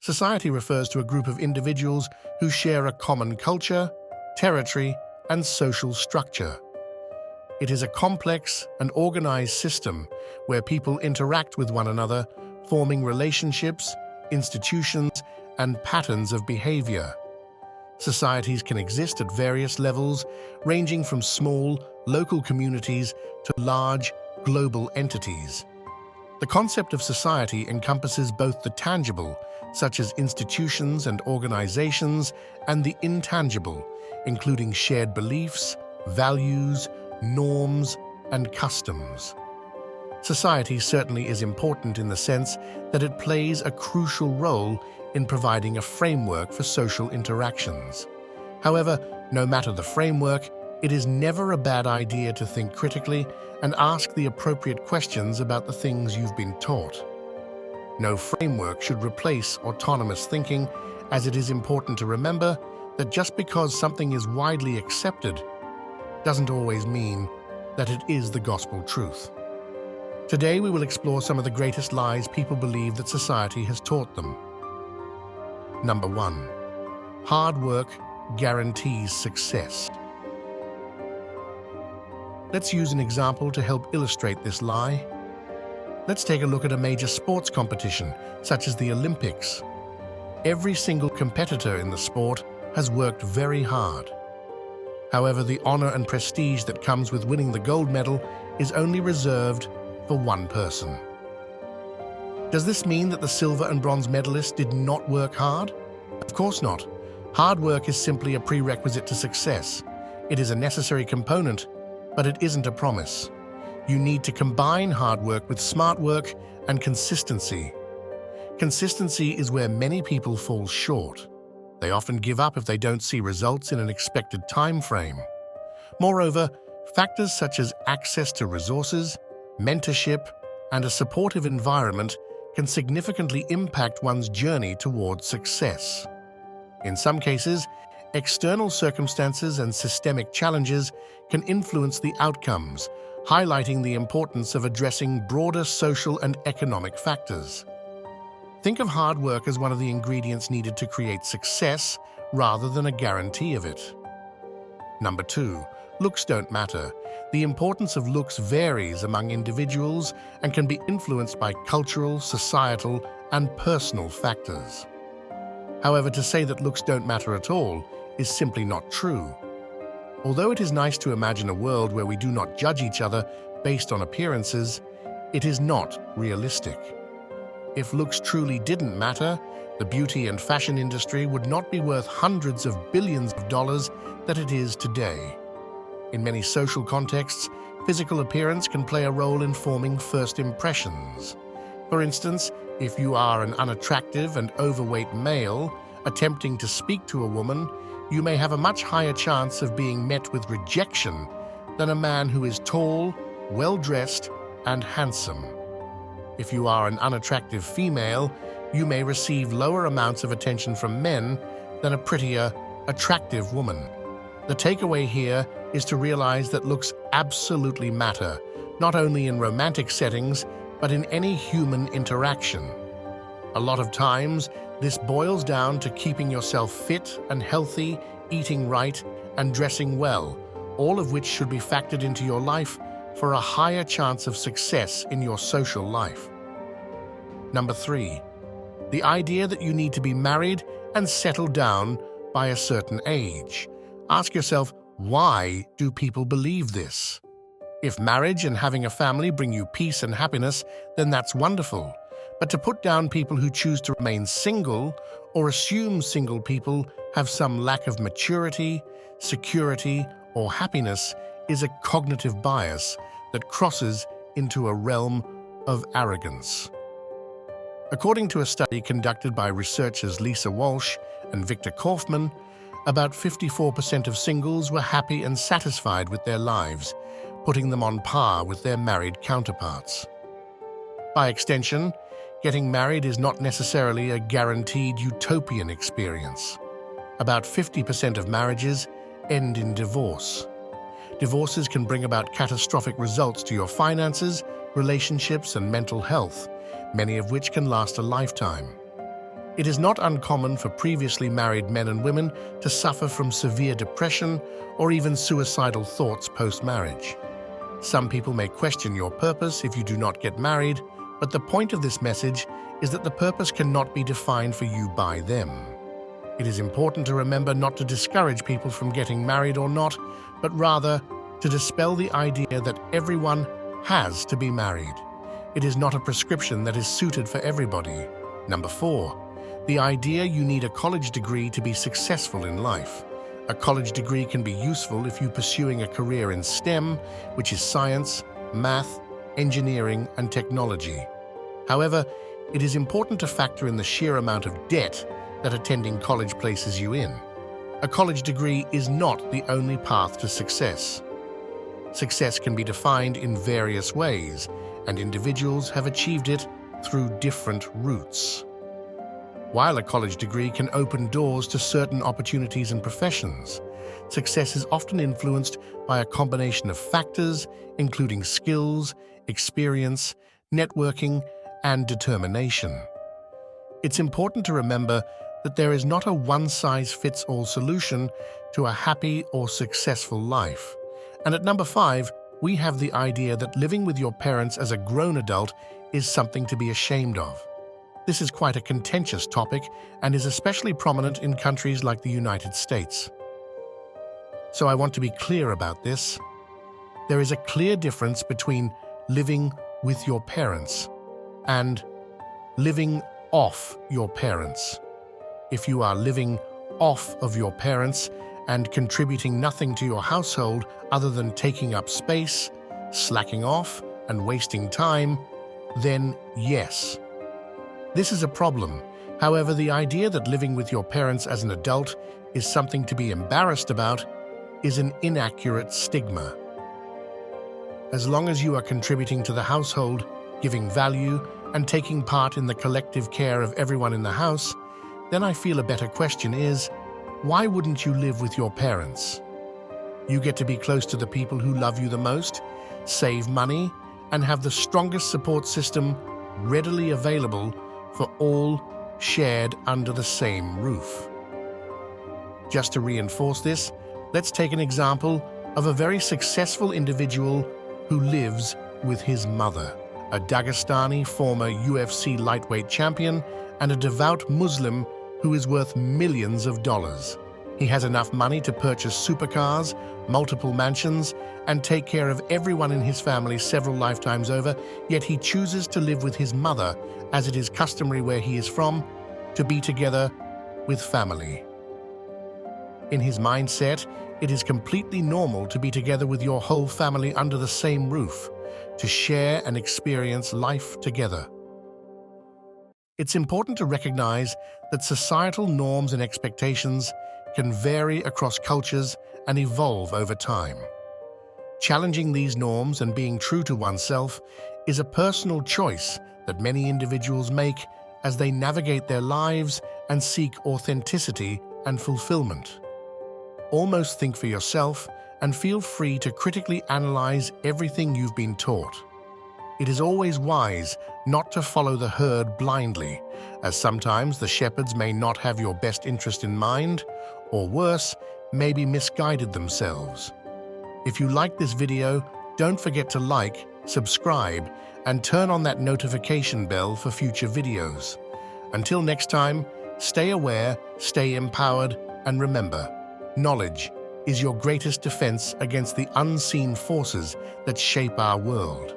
Society refers to a group of individuals who share a common culture, territory, and social structure. It is a complex and organized system where people interact with one another, forming relationships, institutions, and patterns of behavior. Societies can exist at various levels, ranging from small, local communities to large, global entities. The concept of society encompasses both the tangible, such as institutions and organizations, and the intangible, including shared beliefs, values, norms, and customs. Society certainly is important in the sense that it plays a crucial role in providing a framework for social interactions. However, no matter the framework, it is never a bad idea to think critically and ask the appropriate questions about the things you've been taught. No framework should replace autonomous thinking, as it is important to remember that just because something is widely accepted doesn't always mean that it is the gospel truth. Today we will explore some of the greatest lies people believe that society has taught them. Number 1. Hard work guarantees success. Let's use an example to help illustrate this lie. Let's take a look at a major sports competition, such as the Olympics. Every single competitor in the sport has worked very hard. However, the honor and prestige that comes with winning the gold medal is only reserved for one person. Does this mean that the silver and bronze medalists did not work hard? Of course not. Hard work is simply a prerequisite to success. It is a necessary component, but it isn't a promise. You need to combine hard work with smart work and consistency. Consistency is where many people fall short. They often give up if they don't see results in an expected time frame. Moreover, factors such as access to resources, mentorship, and a supportive environment can significantly impact one's journey towards success. In some cases, external circumstances and systemic challenges can influence the outcomes, highlighting the importance of addressing broader social and economic factors. Think of hard work as one of the ingredients needed to create success rather than a guarantee of it. Number 2. Looks don't matter. The importance of looks varies among individuals and can be influenced by cultural, societal, and personal factors. However, to say that looks don't matter at all is simply not true. Although it is nice to imagine a world where we do not judge each other based on appearances, it is not realistic. If looks truly didn't matter, the beauty and fashion industry would not be worth hundreds of billions of dollars that it is today. In many social contexts, physical appearance can play a role in forming first impressions. For instance, if you are an unattractive and overweight male attempting to speak to a woman, you may have a much higher chance of being met with rejection than a man who is tall, well-dressed, and handsome. If you are an unattractive female, you may receive lower amounts of attention from men than a prettier, attractive woman. The takeaway here is to realize that looks absolutely matter, not only in romantic settings, but in any human interaction. A lot of times, this boils down to keeping yourself fit and healthy, eating right, and dressing well, all of which should be factored into your life for a higher chance of success in your social life. Number 3. The idea that you need to be married and settle down by a certain age. Ask yourself, why do people believe this? If marriage and having a family bring you peace and happiness, then that's wonderful. But to put down people who choose to remain single or assume single people have some lack of maturity, security, or happiness is a cognitive bias that crosses into a realm of arrogance. According to a study conducted by researchers Lisa Walsh and Victor Kaufman, about 54% of singles were happy and satisfied with their lives, putting them on par with their married counterparts. By extension, getting married is not necessarily a guaranteed utopian experience. About 50% of marriages end in divorce. Divorces can bring about catastrophic results to your finances, relationships, and mental health, many of which can last a lifetime. It is not uncommon for previously married men and women to suffer from severe depression or even suicidal thoughts post-marriage. Some people may question your purpose if you do not get married, but the point of this message is that the purpose cannot be defined for you by them. It is important to remember not to discourage people from getting married or not, but rather to dispel the idea that everyone has to be married. It is not a prescription that is suited for everybody. Number 4. The idea you need a college degree to be successful in life. A college degree can be useful if you're pursuing a career in STEM, which is science, math, engineering, and technology. However, it is important to factor in the sheer amount of debt that attending college places you in. A college degree is not the only path to success. Success can be defined in various ways, and individuals have achieved it through different routes. While a college degree can open doors to certain opportunities and professions, success is often influenced by a combination of factors, including skills, experience, networking, and determination. It's important to remember that there is not a one-size-fits-all solution to a happy or successful life. And at number 5, we have the idea that living with your parents as a grown adult is something to be ashamed of. This is quite a contentious topic and is especially prominent in countries like the United States. So I want to be clear about this. There is a clear difference between living with your parents and living off your parents. If you are living off of your parents and contributing nothing to your household other than taking up space, slacking off, and wasting time, then yes. This is a problem. However, the idea that living with your parents as an adult is something to be embarrassed about is an inaccurate stigma. As long as you are contributing to the household, giving value, and taking part in the collective care of everyone in the house, then I feel a better question is, why wouldn't you live with your parents? You get to be close to the people who love you the most, save money, and have the strongest support system readily available for all shared under the same roof. Just to reinforce this, let's take an example of a very successful individual who lives with his mother, a Dagestani former UFC lightweight champion and a devout Muslim who is worth millions of dollars. He has enough money to purchase supercars, multiple mansions, and take care of everyone in his family several lifetimes over, yet he chooses to live with his mother, as it is customary where he is from, to be together with family. In his mindset, it is completely normal to be together with your whole family under the same roof, to share and experience life together. It's important to recognize that societal norms and expectations can vary across cultures and evolve over time. Challenging these norms and being true to oneself is a personal choice that many individuals make as they navigate their lives and seek authenticity and fulfillment. Almost think for yourself and feel free to critically analyze everything you've been taught. It is always wise not to follow the herd blindly, as sometimes the shepherds may not have your best interest in mind, or worse, may be misguided themselves. If you like this video, don't forget to like, subscribe, and turn on that notification bell for future videos. Until next time, stay aware, stay empowered, and remember, knowledge is your greatest defense against the unseen forces that shape our world.